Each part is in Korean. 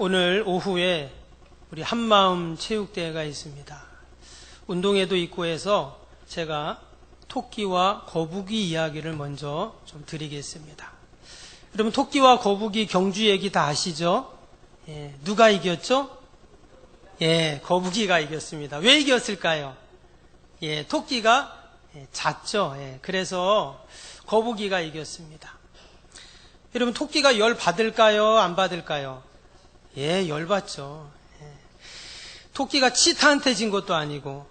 오늘 오후에 우리 한마음 체육대회가 있습니다. 운동회도 있고 해서 제가 토끼와 거북이 이야기를 먼저 좀 드리겠습니다. 여러분, 토끼와 거북이 경주 얘기 다 아시죠? 예, 누가 이겼죠? 예, 거북이가 이겼습니다. 왜 이겼을까요? 예, 토끼가 잤죠. 예, 그래서 거북이가 이겼습니다. 여러분, 토끼가 열 받을까요? 안 받을까요? 예, 열 받죠. 예. 토끼가 치타한테 진 것도 아니고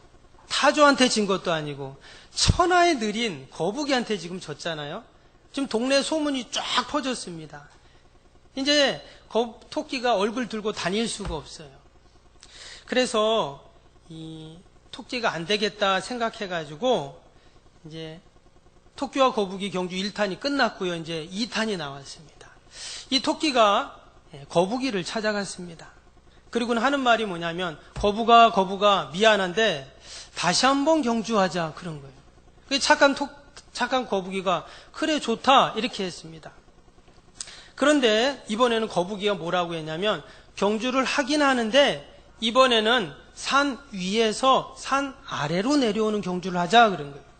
타조한테 진 것도 아니고 천하에 느린 거북이한테 지금 졌잖아요. 지금 동네 소문이 쫙 퍼졌습니다. 이제 토끼가 얼굴 들고 다닐 수가 없어요. 그래서 이 토끼가 안 되겠다 생각해가지고 이제 토끼와 거북이 경주 1탄이 끝났고요. 이제 2탄이 나왔습니다. 이 토끼가 거북이를 찾아갔습니다. 그리고는 하는 말이 뭐냐면 거북아 미안한데 다시 한번 경주하자, 그런 거예요. 착한 거북이가 그래 좋다 이렇게 했습니다. 그런데 이번에는 거북이가 뭐라고 했냐면 경주를 하긴 하는데 이번에는 산 위에서 산 아래로 내려오는 경주를 하자, 그런 거예요.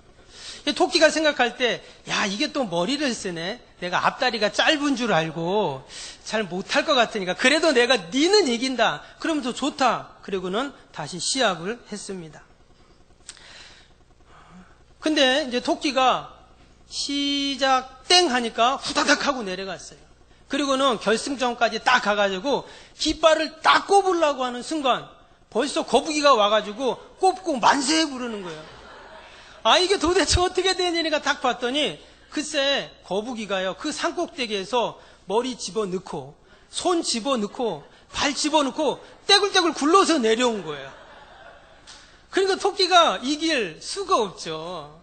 토끼가 생각할 때, 야, 이게 또 머리를 쓰네. 내가 앞다리가 짧은 줄 알고 잘 못할 것 같으니까 그래도 내가 니는 이긴다. 그러면서 좋다. 그리고는 다시 시합을 했습니다. 근데 이제 토끼가 시작 땡 하니까 후다닥 하고 내려갔어요. 그리고는 결승전까지 딱 가가지고 깃발을 딱 꼽으려고 하는 순간 벌써 거북이가 와가지고 꼽고 만세 부르는 거예요. 아, 이게 도대체 어떻게 된 일인가 딱 봤더니 글쎄 거북이가요, 그 산꼭대기에서 머리 집어넣고 손 집어넣고 발 집어넣고 떼굴떼굴 굴러서 내려온 거예요. 그러니까 토끼가 이길 수가 없죠.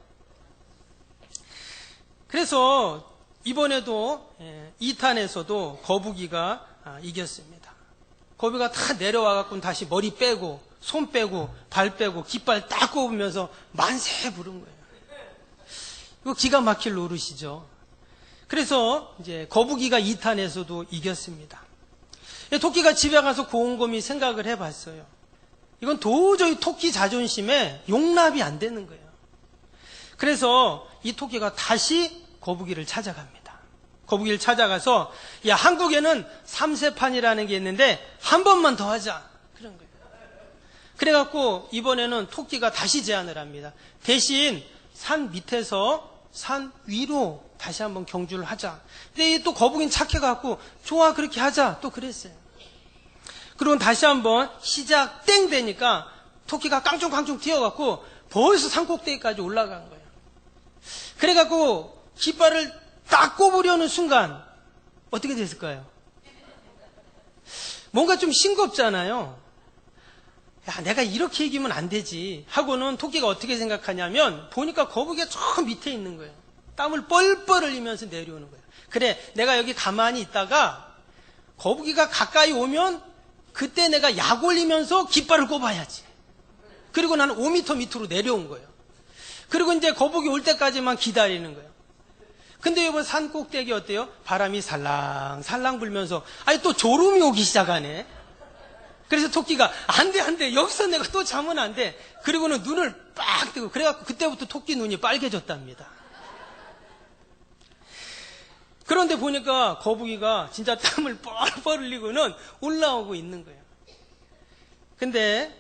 그래서 이번에도 2탄에서도 거북이가 이겼습니다. 거북이가 다 내려와갖고 다시 머리 빼고 손 빼고 발 빼고 깃발 딱 꼽으면서 만세 부른 거예요. 이거 기가 막힐 노릇이죠. 그래서 이제 거북이가 2탄에서도 이겼습니다. 토끼가 집에 가서 곰곰이 생각을 해봤어요. 이건 도저히 토끼 자존심에 용납이 안 되는 거예요. 그래서 이 토끼가 다시 거북이를 찾아갑니다. 거북이를 찾아가서, 야, 한국에는 삼세판이라는 게 있는데 한 번만 더 하자, 그런 거예요. 그래갖고 이번에는 토끼가 다시 제안을 합니다. 대신 산 밑에서 산 위로 다시 한번 경주를 하자. 근데 또 거북이는 착해갖고 좋아, 그렇게 하자, 또 그랬어요. 그리고 다시 한번 시작 땡 되니까 토끼가 깡총깡총 뛰어갖고 벌써 산꼭대기까지 올라간 거예요. 그래갖고 깃발을 딱 꼽으려는 순간 어떻게 됐을까요? 뭔가 좀 싱겁잖아요. 야, 내가 이렇게 이기면 안 되지 하고는 토끼가 어떻게 생각하냐면 보니까 거북이가 저 밑에 있는 거예요. 땀을 뻘뻘 흘리면서 내려오는 거예요. 그래, 내가 여기 가만히 있다가 거북이가 가까이 오면 그때 내가 약 올리면서 깃발을 꼽아야지. 그리고 나는 5m 밑으로 내려온 거예요. 그리고 이제 거북이 올 때까지만 기다리는 거예요. 근데 이번 산 꼭대기 어때요? 바람이 살랑살랑 불면서 아니 또 졸음이 오기 시작하네. 그래서 토끼가 안 돼, 여기서 내가 또 자면 안 돼. 그리고는 눈을 빡 뜨고, 그래갖고 그때부터 토끼 눈이 빨개졌답니다. 그런데 보니까 거북이가 진짜 땀을 뻘뻘 흘리고는 올라오고 있는 거예요. 근데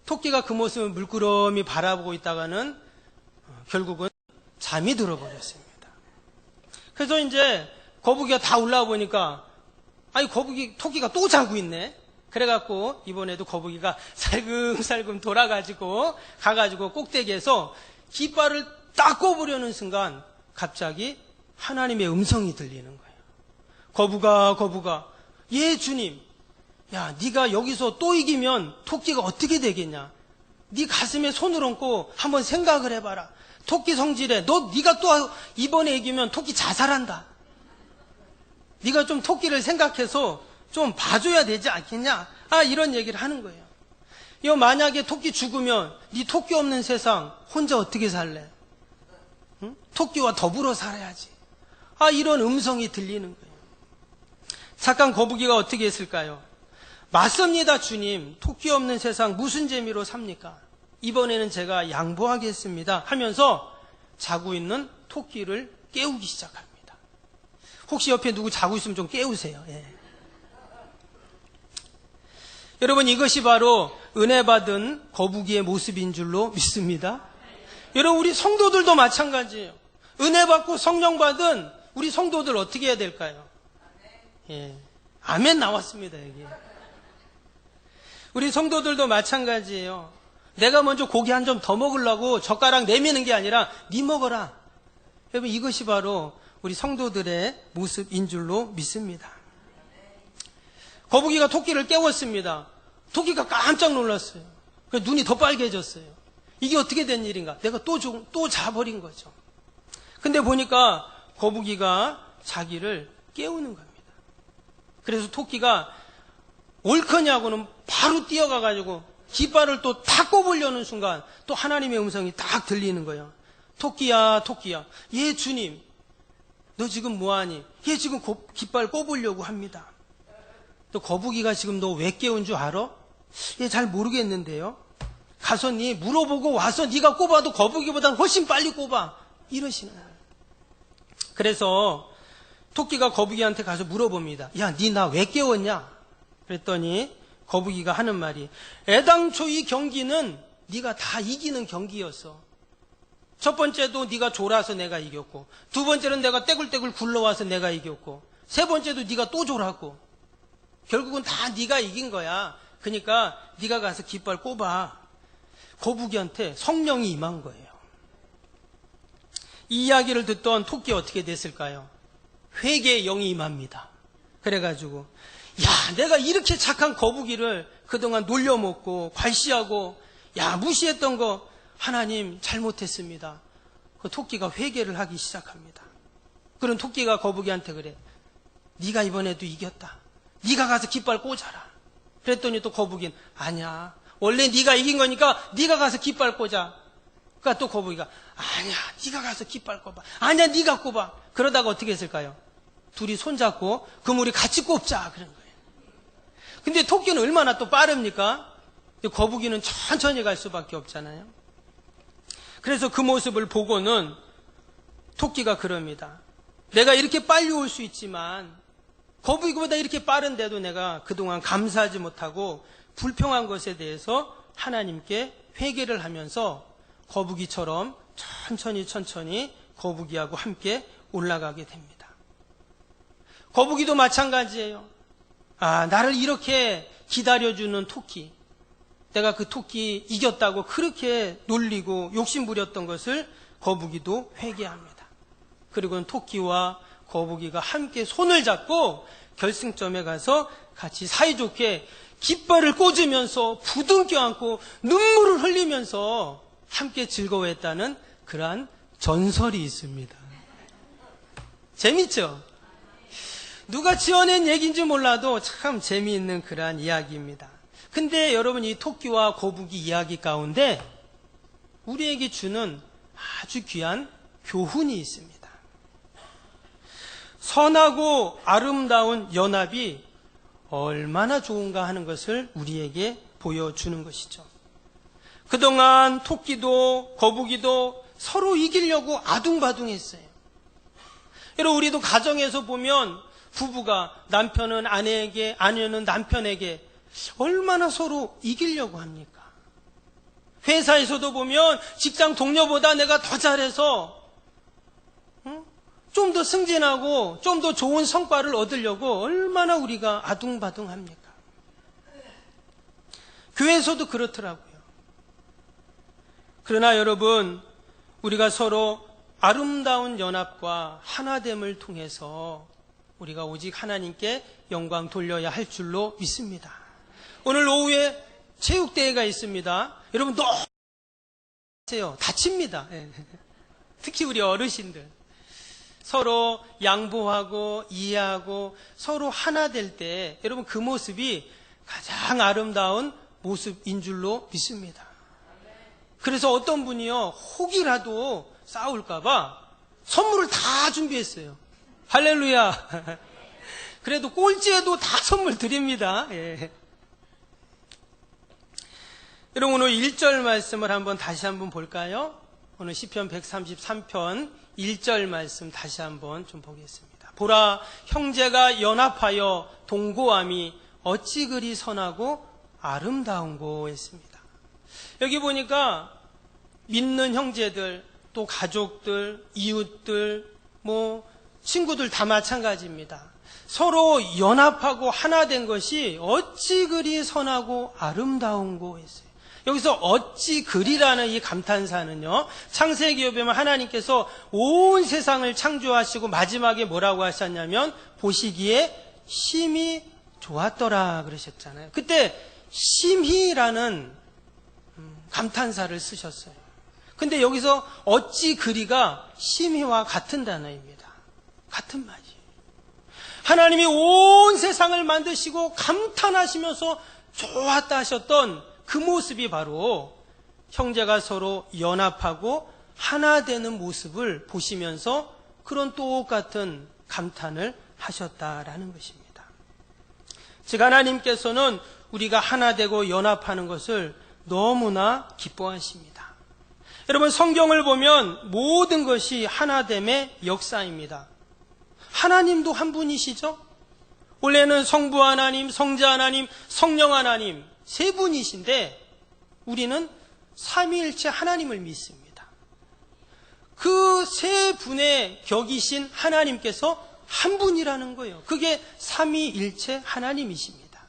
토끼가 그 모습을 물끄러미 바라보고 있다가는 결국은 잠이 들어버렸습니다. 그래서 이제 거북이가 다 올라와 보니까 아니 토끼가 또 자고 있네. 그래갖고 이번에도 거북이가 살금살금 돌아가지고 가가지고 꼭대기에서 깃발을 딱 꼽으려는 순간 갑자기 하나님의 음성이 들리는 거예요. 거북아, 예 주님, 야, 네가 여기서 또 이기면 토끼가 어떻게 되겠냐? 네 가슴에 손을 얹고 한번 생각을 해봐라. 토끼 성질에 네가 또 이번에 이기면 토끼 자살한다. 네가 좀 토끼를 생각해서 좀 봐줘야 되지 않겠냐? 이런 얘기를 하는 거예요. 이거 만약에 토끼 죽으면 네 토끼 없는 세상 혼자 어떻게 살래? 응? 토끼와 더불어 살아야지. 이런 음성이 들리는 거예요. 착한 거북이가 어떻게 했을까요? 맞습니다, 주님. 토끼 없는 세상 무슨 재미로 삽니까? 이번에는 제가 양보하겠습니다 하면서 자고 있는 토끼를 깨우기 시작합니다. 혹시 옆에 누구 자고 있으면 좀 깨우세요. 예. 여러분, 이것이 바로 은혜 받은 거북이의 모습인 줄로 믿습니다. 여러분, 우리 성도들도 마찬가지예요. 은혜 받고 성령 받은 우리 성도들 어떻게 해야 될까요? 예. 아멘 나왔습니다, 여기. 우리 성도들도 마찬가지예요. 내가 먼저 고기 한 점 더 먹으려고 젓가락 내미는 게 아니라 네 먹어라. 여러분, 이것이 바로 우리 성도들의 모습인 줄로 믿습니다. 거북이가 토끼를 깨웠습니다. 토끼가 깜짝 놀랐어요. 눈이 더 빨개졌어요. 이게 어떻게 된 일인가? 내가 또 자버린 거죠. 근데 보니까 거북이가 자기를 깨우는 겁니다. 그래서 토끼가 옳거냐고는 바로 뛰어가가지고 깃발을 또 탁 꼽으려는 순간 또 하나님의 음성이 딱 들리는 거예요. 토끼야, 토끼야. 예, 주님. 너 지금 뭐하니? 얘 지금 깃발 꼽으려고 합니다. 또 거북이가 지금 너 왜 깨운 줄 알아? 얘 잘 모르겠는데요. 가서 니 물어보고 와서 네가 꼽아도 거북이보다는 훨씬 빨리 꼽아. 이러시는 거예요. 그래서 토끼가 거북이한테 가서 물어봅니다. 야, 니 나 왜 깨웠냐? 그랬더니 거북이가 하는 말이, 애당초 이 경기는 네가 다 이기는 경기였어. 첫 번째도 네가 졸아서 내가 이겼고, 두 번째는 내가 떼굴떼굴 굴러와서 내가 이겼고, 세 번째도 네가 또 졸았고, 결국은 다 네가 이긴 거야. 그러니까 네가 가서 깃발 꼽아. 거북이한테 성령이 임한 거예요. 이 이야기를 듣던 토끼 어떻게 됐을까요? 회개의 영이 임합니다. 그래가지고, 야, 내가 이렇게 착한 거북이를 그동안 놀려먹고 괄시하고 무시했던 거 하나님 잘못했습니다. 그 토끼가 회개를 하기 시작합니다. 그런 토끼가 거북이한테 그래. 네가 이번에도 이겼다. 네가 가서 깃발 꽂아라. 그랬더니 또 거북이는 아니야. 원래 네가 이긴 거니까 네가 가서 깃발 꽂아. 그러니까 또 거북이가 아니야. 네가 가서 깃발 꼽아. 아니야. 네가 꼽아. 그러다가 어떻게 했을까요? 둘이 손잡고 그럼 우리 같이 꼽자. 그런 거예요. 근데 토끼는 얼마나 또 빠릅니까? 거북이는 천천히 갈 수밖에 없잖아요. 그래서 그 모습을 보고는 토끼가 그럽니다. 내가 이렇게 빨리 올 수 있지만 거북이보다 이렇게 빠른데도 내가 그동안 감사하지 못하고 불평한 것에 대해서 하나님께 회개를 하면서 거북이처럼 천천히 거북이하고 함께 올라가게 됩니다. 거북이도 마찬가지예요. 나를 이렇게 기다려주는 토끼. 내가 그 토끼 이겼다고 그렇게 놀리고 욕심부렸던 것을 거북이도 회개합니다. 그리고는 토끼와 거북이가 함께 손을 잡고 결승점에 가서 같이 사이좋게 깃발을 꽂으면서 부둥켜 안고 눈물을 흘리면서 함께 즐거워했다는 그러한 전설이 있습니다. 재밌죠? 누가 지어낸 얘기인지 몰라도 참 재미있는 그러한 이야기입니다. 근데 여러분, 이 토끼와 거북이 이야기 가운데 우리에게 주는 아주 귀한 교훈이 있습니다. 선하고 아름다운 연합이 얼마나 좋은가 하는 것을 우리에게 보여주는 것이죠. 그동안 토끼도 거북이도 서로 이기려고 아둥바둥했어요. 여러분, 우리도 가정에서 보면 부부가 남편은 아내에게, 아내는 남편에게 얼마나 서로 이기려고 합니까? 회사에서도 보면 직장 동료보다 내가 더 잘해서 좀 더 승진하고 좀 더 좋은 성과를 얻으려고 얼마나 우리가 아둥바둥합니까? 교회에서도 그렇더라고요. 그러나 여러분, 우리가 서로 아름다운 연합과 하나됨을 통해서 우리가 오직 하나님께 영광 돌려야 할 줄로 믿습니다. 오늘 오후에 체육대회가 있습니다. 여러분 너무 다칩니다. 특히 우리 어르신들. 서로 양보하고 이해하고 서로 하나 될 때 여러분 그 모습이 가장 아름다운 모습인 줄로 믿습니다. 그래서 어떤 분이요, 혹이라도 싸울까봐 선물을 다 준비했어요. 할렐루야. 그래도 꼴찌에도 다 선물 드립니다. 예. 여러분 오늘 1절 말씀을 다시 한번 볼까요? 오늘 시편 133편 1절 말씀 다시 한번 좀 보겠습니다. 보라, 형제가 연합하여 동거함이 어찌 그리 선하고 아름다운고 했습니다. 여기 보니까 믿는 형제들, 또 가족들, 이웃들, 친구들 다 마찬가지입니다. 서로 연합하고 하나 된 것이 어찌 그리 선하고 아름다운고 했어요. 여기서 어찌 그리라는 이 감탄사는요, 창세기에 보면 하나님께서 온 세상을 창조하시고 마지막에 뭐라고 하셨냐면 보시기에 심히 좋았더라 그러셨잖아요. 그때 심히라는 감탄사를 쓰셨어요. 근데 여기서 어찌 그리가 심히와 같은 단어입니다. 같은 말이에요. 하나님이 온 세상을 만드시고 감탄하시면서 좋았다 하셨던 그 모습이 바로 형제가 서로 연합하고 하나 되는 모습을 보시면서 그런 똑같은 감탄을 하셨다라는 것입니다. 즉 하나님께서는 우리가 하나 되고 연합하는 것을 너무나 기뻐하십니다. 여러분 성경을 보면 모든 것이 하나됨의 역사입니다. 하나님도 한 분이시죠? 원래는 성부 하나님, 성자 하나님, 성령 하나님 세 분이신데 우리는 삼위일체 하나님을 믿습니다. 그 세 분의 격이신 하나님께서 한 분이라는 거예요. 그게 삼위일체 하나님이십니다.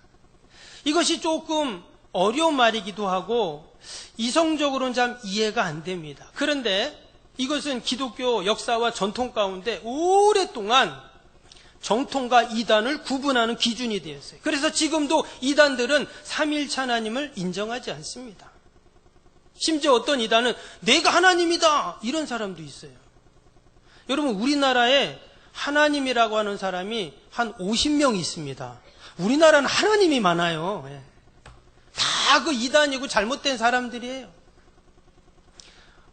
이것이 조금 어려운 말이기도 하고 이성적으로는 참 이해가 안 됩니다. 그런데 이것은 기독교 역사와 전통 가운데 오랫동안 정통과 이단을 구분하는 기준이 되었어요. 그래서 지금도 이단들은 삼위일체 하나님을 인정하지 않습니다. 심지어 어떤 이단은 내가 하나님이다 이런 사람도 있어요. 여러분 우리나라에 하나님이라고 하는 사람이 한 50명 있습니다. 우리나라는 하나님이 많아요. 다 그 이단이고 잘못된 사람들이에요.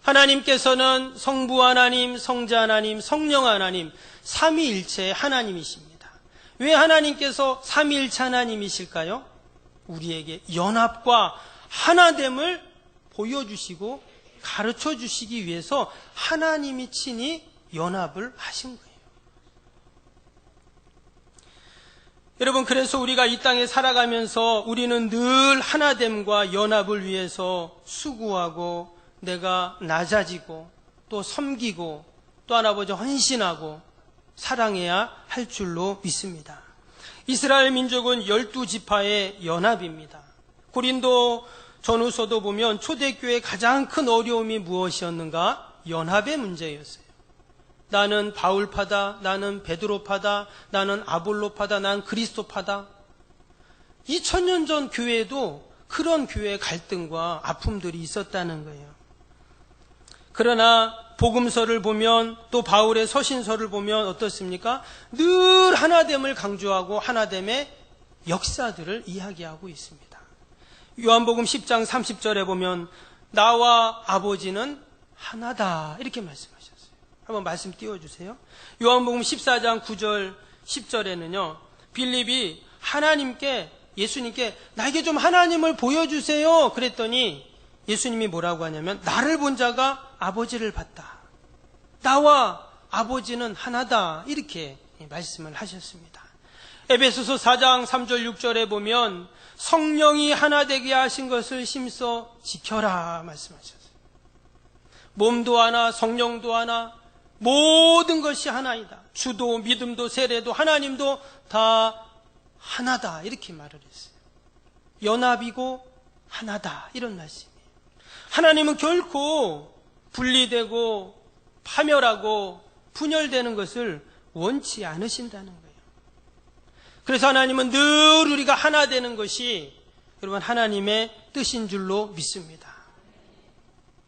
하나님께서는 성부 하나님, 성자 하나님, 성령 하나님 삼위일체의 하나님이십니다. 왜 하나님께서 삼위일체 하나님이실까요? 우리에게 연합과 하나됨을 보여주시고 가르쳐 주시기 위해서 하나님이 친히 연합을 하신 거예요. 여러분 그래서 우리가 이 땅에 살아가면서 우리는 늘 하나됨과 연합을 위해서 수고하고 내가 낮아지고 또 섬기고 또 하나보자 헌신하고 사랑해야 할 줄로 믿습니다. 이스라엘 민족은 12지파의 연합입니다. 고린도 전후서도 보면 초대교회의 가장 큰 어려움이 무엇이었는가? 연합의 문제였어요. 나는 바울파다, 나는 베드로파다, 나는 아볼로파다, 나는 그리스도파다. 2000년 전 교회에도 그런 교회의 갈등과 아픔들이 있었다는 거예요. 그러나 복음서를 보면 또 바울의 서신서를 보면 어떻습니까? 늘 하나됨을 강조하고 하나됨의 역사들을 이야기하고 있습니다. 요한복음 10장 30절에 보면 나와 아버지는 하나다 이렇게 말씀하셨어요. 한번 말씀 띄워주세요. 요한복음 14장 9절 10절에는요. 빌립이 예수님께 나에게 좀 하나님을 보여주세요 그랬더니 예수님이 뭐라고 하냐면 나를 본 자가 아버지를 봤다. 나와 아버지는 하나다 이렇게 말씀을 하셨습니다. 에베소서 4장 3절 6절에 보면 성령이 하나 되게 하신 것을 심써 지켜라 말씀하셨어요. 몸도 하나 성령도 하나 모든 것이 하나이다. 주도 믿음도 세례도 하나님도 다 하나다 이렇게 말을 했어요. 연합이고 하나다 이런 말씀이에요. 하나님은 결코 분리되고 파멸하고 분열되는 것을 원치 않으신다는 거예요. 그래서 하나님은 늘 우리가 하나 되는 것이 여러분 하나님의 뜻인 줄로 믿습니다.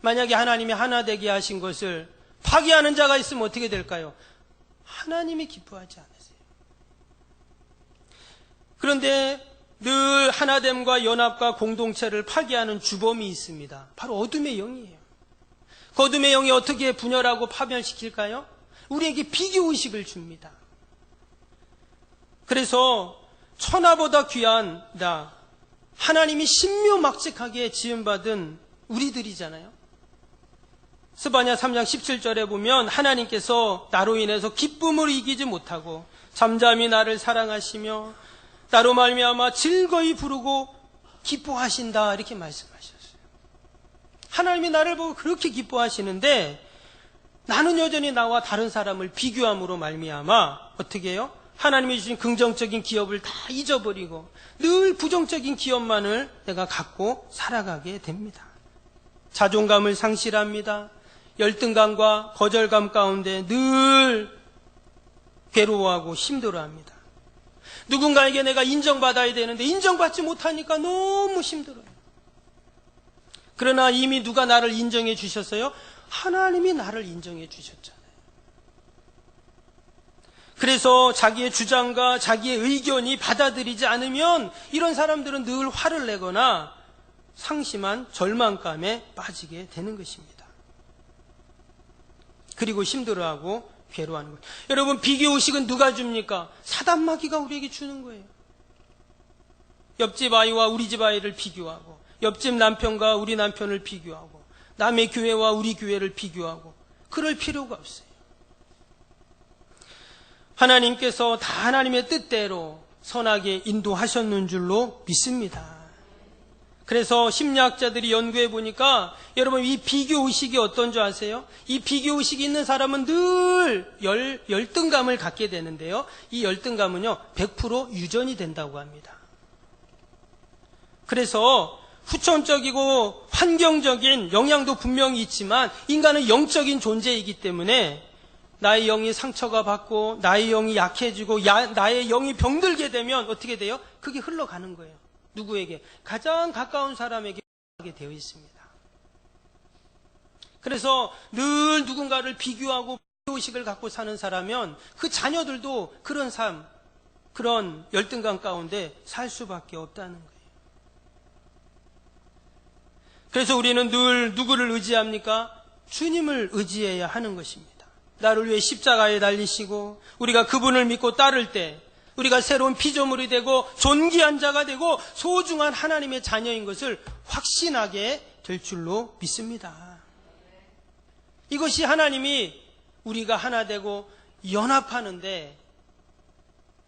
만약에 하나님이 하나 되게 하신 것을 파기하는 자가 있으면 어떻게 될까요? 하나님이 기뻐하지 않으세요. 그런데 늘 하나됨과 연합과 공동체를 파기하는 주범이 있습니다. 바로 어둠의 영이에요. 그 어둠의 영이 어떻게 분열하고 파멸시킬까요? 우리에게 비교의식을 줍니다. 그래서 천하보다 귀한 나, 하나님이 신묘막측하게 지음받은 우리들이잖아요. 스바냐 3장 17절에 보면 하나님께서 나로 인해서 기쁨을 이기지 못하고 잠잠히 나를 사랑하시며 나로 말미암아 즐거이 부르고 기뻐하신다, 이렇게 말씀하셨어요. 하나님이 나를 보고 그렇게 기뻐하시는데 나는 여전히 나와 다른 사람을 비교함으로 말미암아 어떻게 해요? 하나님이 주신 긍정적인 기업을 다 잊어버리고 늘 부정적인 기업만을 내가 갖고 살아가게 됩니다. 자존감을 상실합니다. 열등감과 거절감 가운데 늘 괴로워하고 힘들어합니다. 누군가에게 내가 인정받아야 되는데 인정받지 못하니까 너무 힘들어요. 그러나 이미 누가 나를 인정해 주셨어요? 하나님이 나를 인정해 주셨잖아요. 그래서 자기의 주장과 자기의 의견이 받아들이지 않으면 이런 사람들은 늘 화를 내거나 상심한 절망감에 빠지게 되는 것입니다. 그리고 힘들어하고 괴로워하는 거예요. 여러분, 비교의식은 누가 줍니까? 사단마귀가 우리에게 주는 거예요. 옆집 아이와 우리 집 아이를 비교하고, 옆집 남편과 우리 남편을 비교하고, 남의 교회와 우리 교회를 비교하고, 그럴 필요가 없어요. 하나님께서 다 하나님의 뜻대로 선하게 인도하셨는 줄로 믿습니다. 그래서 심리학자들이 연구해 보니까 여러분, 이 비교의식이 어떤 줄 아세요? 이 비교의식이 있는 사람은 늘 열등감을 갖게 되는데요. 이 열등감은요 100% 유전이 된다고 합니다. 그래서 후천적이고 환경적인 영향도 분명히 있지만 인간은 영적인 존재이기 때문에 나의 영이 상처가 받고 나의 영이 약해지고 나의 영이 병들게 되면 어떻게 돼요? 그게 흘러가는 거예요. 누구에게? 가장 가까운 사람에게 하게 되어 있습니다. 그래서 늘 누군가를 비교하고 비교의식을 갖고 사는 사람은 그 자녀들도 그런 삶, 그런 열등감 가운데 살 수밖에 없다는 거예요. 그래서 우리는 늘 누구를 의지합니까? 주님을 의지해야 하는 것입니다. 나를 위해 십자가에 달리시고 우리가 그분을 믿고 따를 때 우리가 새로운 피조물이 되고 존귀한 자가 되고 소중한 하나님의 자녀인 것을 확신하게 될 줄로 믿습니다. 이것이 하나님이 우리가 하나 되고 연합하는데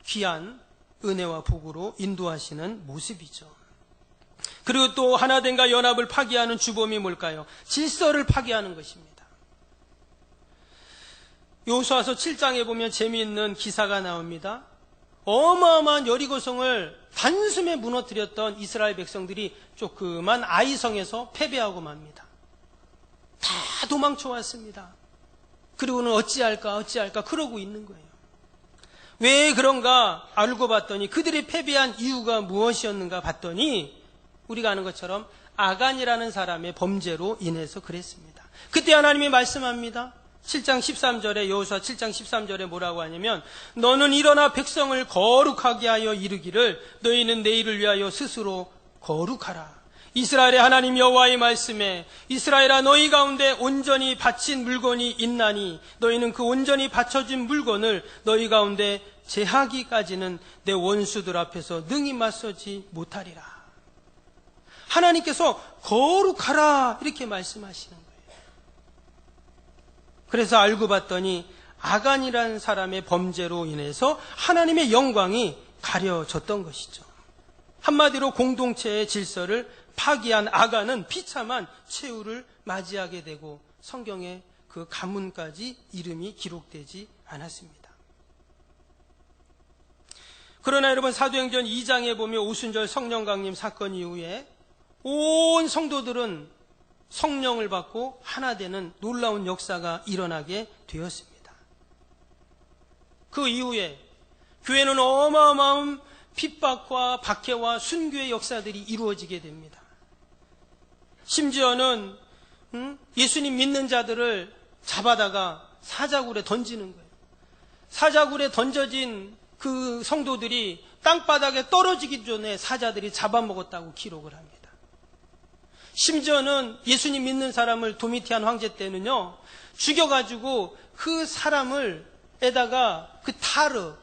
귀한 은혜와 복으로 인도하시는 모습이죠. 그리고 또 하나됨과 연합을 파괴하는 주범이 뭘까요? 질서를 파괴하는 것입니다. 여호수아서 7장에 보면 재미있는 기사가 나옵니다. 어마어마한 여리고성을 단숨에 무너뜨렸던 이스라엘 백성들이 조그만 아이성에서 패배하고 맙니다. 다 도망쳐 왔습니다. 그리고는 어찌할까 그러고 있는 거예요. 왜 그런가 알고 봤더니 그들이 패배한 이유가 무엇이었는가 봤더니 우리가 아는 것처럼 아간이라는 사람의 범죄로 인해서 그랬습니다. 그때 하나님이 말씀합니다. 7장 13절에 여호수아 7장 13절에 뭐라고 하냐면 너는 일어나 백성을 거룩하게 하여 이르기를 너희는 내일을 위하여 스스로 거룩하라. 이스라엘의 하나님 여호와의 말씀에 이스라엘아 너희 가운데 온전히 바친 물건이 있나니 너희는 그 온전히 바쳐진 물건을 너희 가운데 제하기까지는 내 원수들 앞에서 능히 맞서지 못하리라. 하나님께서 거룩하라 이렇게 말씀하시는 거예요. 그래서 알고 봤더니 아간이라는 사람의 범죄로 인해서 하나님의 영광이 가려졌던 것이죠. 한마디로 공동체의 질서를 파기한 아간은 비참한 최후를 맞이하게 되고 성경에 그 가문까지 이름이 기록되지 않았습니다. 그러나 여러분 사도행전 2장에 보면 오순절 성령 강림 사건 이후에 온 성도들은 성령을 받고 하나 되는 놀라운 역사가 일어나게 되었습니다. 그 이후에 교회는 어마어마한 핍박과 박해와 순교의 역사들이 이루어지게 됩니다. 심지어는 예수님 믿는 자들을 잡아다가 사자굴에 던지는 거예요. 사자굴에 던져진 그 성도들이 땅바닥에 떨어지기 전에 사자들이 잡아먹었다고 기록을 합니다. 심지어는 예수님 믿는 사람을 도미티안 황제 때는요, 죽여가지고 그 사람을 에다가 그 타르,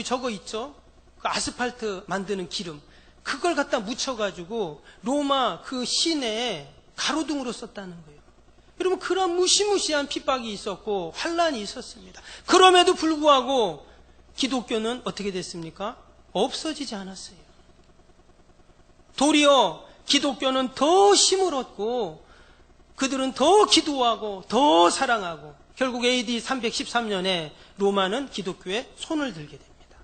저거 있죠? 그 아스팔트 만드는 기름, 그걸 갖다 묻혀가지고 로마 그 시내에 가로등으로 썼다는 거예요. 여러분, 그런 무시무시한 핍박이 있었고 환란이 있었습니다. 그럼에도 불구하고 기독교는 어떻게 됐습니까? 없어지지 않았어요. 도리어 기독교는 더 힘을 얻고 그들은 더 기도하고 더 사랑하고 결국 AD 313년에 로마는 기독교에 손을 들게 됩니다.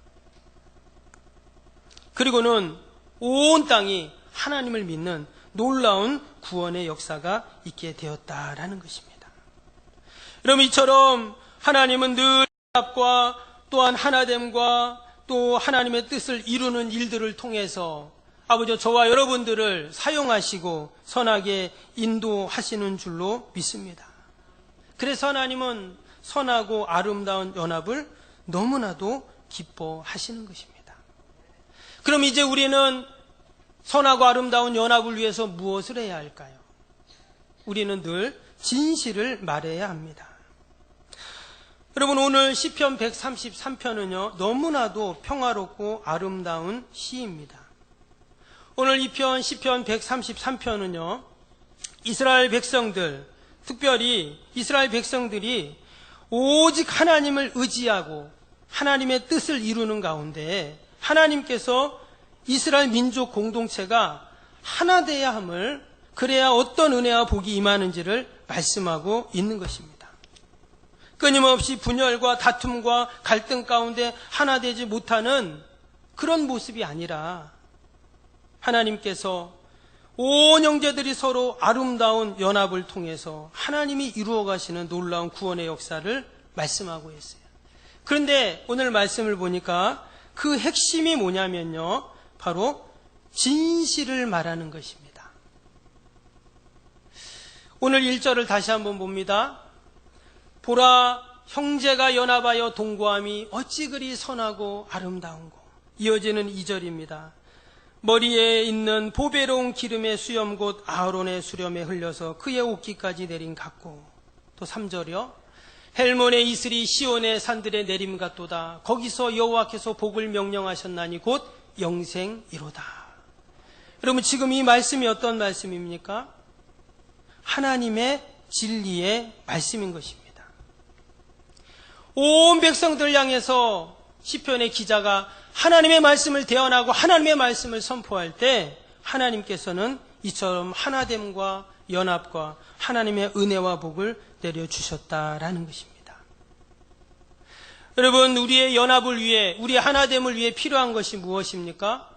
그리고는 온 땅이 하나님을 믿는 놀라운 구원의 역사가 있게 되었다라는 것입니다. 여러분, 이처럼 하나님은 늘 합과 또한 하나됨과 또 하나님의 뜻을 이루는 일들을 통해서 아버지 저와 여러분들을 사용하시고 선하게 인도하시는 줄로 믿습니다. 그래서 하나님은 선하고 아름다운 연합을 너무나도 기뻐하시는 것입니다. 그럼 이제 우리는 선하고 아름다운 연합을 위해서 무엇을 해야 할까요? 우리는 늘 진실을 말해야 합니다. 여러분, 오늘 시편 133편은요 너무나도 평화롭고 아름다운 시입니다. 오늘 이 편 시편 133편은요 이스라엘 백성들, 특별히 이스라엘 백성들이 오직 하나님을 의지하고 하나님의 뜻을 이루는 가운데 하나님께서 이스라엘 민족 공동체가 하나 되어야 함을, 그래야 어떤 은혜와 복이 임하는지를 말씀하고 있는 것입니다. 끊임없이 분열과 다툼과 갈등 가운데 하나 되지 못하는 그런 모습이 아니라 하나님께서 온 형제들이 서로 아름다운 연합을 통해서 하나님이 이루어 가시는 놀라운 구원의 역사를 말씀하고 있어요. 그런데 오늘 말씀을 보니까 그 핵심이 뭐냐면요, 바로 진실을 말하는 것입니다. 오늘 1절을 다시 한번 봅니다. 보라, 형제가 연합하여 동거함이 어찌 그리 선하고 아름다운고. 이어지는 2절입니다. 머리에 있는 보배로운 기름의 수염 곧 아론의 수렴에 흘려서 그의 옷깃까지 내린 같고. 또 3절이요. 헬몬의 이슬이 시온의 산들에 내림 같도다. 거기서 여호와께서 복을 명령하셨나니 곧 영생이로다. 여러분, 지금 이 말씀이 어떤 말씀입니까? 하나님의 진리의 말씀인 것입니다. 온 백성들 향해서 시편의 기자가 하나님의 말씀을 대언하고 하나님의 말씀을 선포할 때 하나님께서는 이처럼 하나됨과 연합과 하나님의 은혜와 복을 내려주셨다라는 것입니다. 여러분, 우리의 연합을 위해, 우리의 하나됨을 위해 필요한 것이 무엇입니까?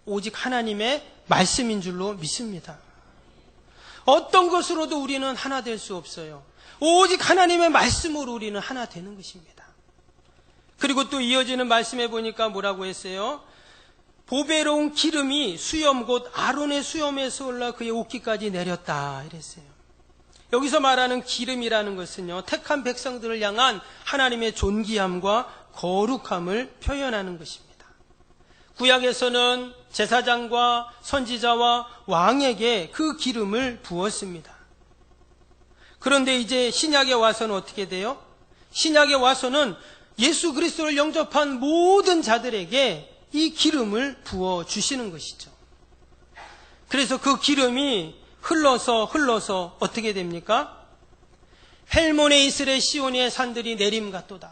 오직 하나님의 말씀인 줄로 믿습니다. 어떤 것으로도 우리는 하나 될 수 없어요. 오직 하나님의 말씀으로 우리는 하나 되는 것입니다. 그리고 또 이어지는 말씀에 보니까 뭐라고 했어요? 보배로운 기름이 수염 곧 아론의 수염에서 올라 그의 옷깃까지 내렸다 이랬어요. 여기서 말하는 기름이라는 것은요, 택한 백성들을 향한 하나님의 존귀함과 거룩함을 표현하는 것입니다. 구약에서는 제사장과 선지자와 왕에게 그 기름을 부었습니다. 그런데 이제 신약에 와서는 어떻게 돼요? 신약에 와서는 예수 그리스도를 영접한 모든 자들에게 이 기름을 부어 주시는 것이죠. 그래서 그 기름이 흘러서 어떻게 됩니까? 헬몬의 이슬의 시온의 산들이 내림 같도다.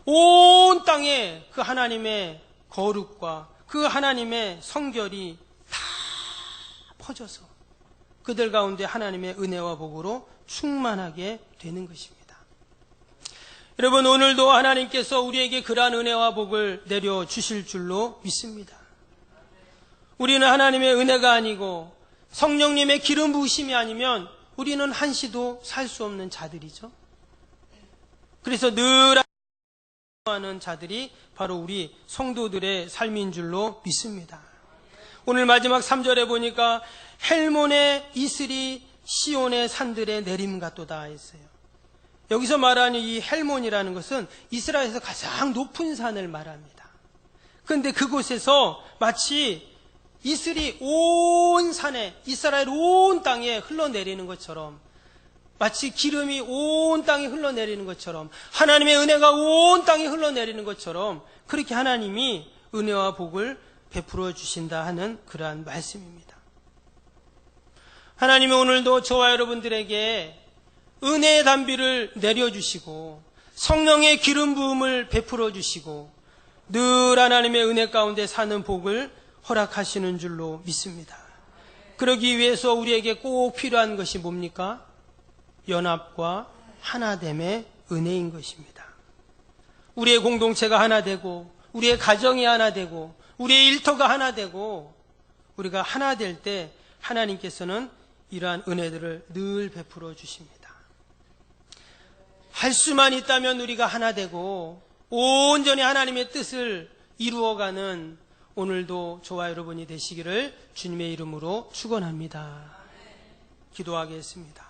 온 땅에 그 하나님의 거룩과 그 하나님의 성결이 다 퍼져서 그들 가운데 하나님의 은혜와 복으로 충만하게 되는 것입니다. 여러분, 오늘도 하나님께서 우리에게 그러한 은혜와 복을 내려주실 줄로 믿습니다. 우리는 하나님의 은혜가 아니고 성령님의 기름 부으심이 아니면 우리는 한시도 살 수 없는 자들이죠. 그래서 늘 하는 자들이 바로 우리 성도들의 삶인 줄로 믿습니다. 오늘 마지막 3절에 보니까 헬몬의 이슬이 시온의 산들에 내림 같도다 했어요. 여기서 말하는 이 헬몬이라는 것은 이스라엘에서 가장 높은 산을 말합니다. 그런데 그곳에서 마치 이슬이 온 산에, 이스라엘 온 땅에 흘러내리는 것처럼, 마치 기름이 온 땅에 흘러내리는 것처럼, 하나님의 은혜가 온 땅에 흘러내리는 것처럼 그렇게 하나님이 은혜와 복을 베풀어 주신다 하는 그러한 말씀입니다. 하나님은 오늘도 저와 여러분들에게 은혜의 단비를 내려주시고 성령의 기름 부음을 베풀어 주시고 늘 하나님의 은혜 가운데 사는 복을 허락하시는 줄로 믿습니다. 그러기 위해서 우리에게 꼭 필요한 것이 뭡니까? 연합과 하나됨의 은혜인 것입니다. 우리의 공동체가 하나 되고 우리의 가정이 하나 되고 우리의 일터가 하나 되고 우리가 하나 될 때 하나님께서는 이러한 은혜들을 늘 베풀어 주십니다. 할 수만 있다면 우리가 하나 되고 온전히 하나님의 뜻을 이루어가는 오늘도 저와 여러분이 되시기를 주님의 이름으로 축원합니다. 기도하겠습니다.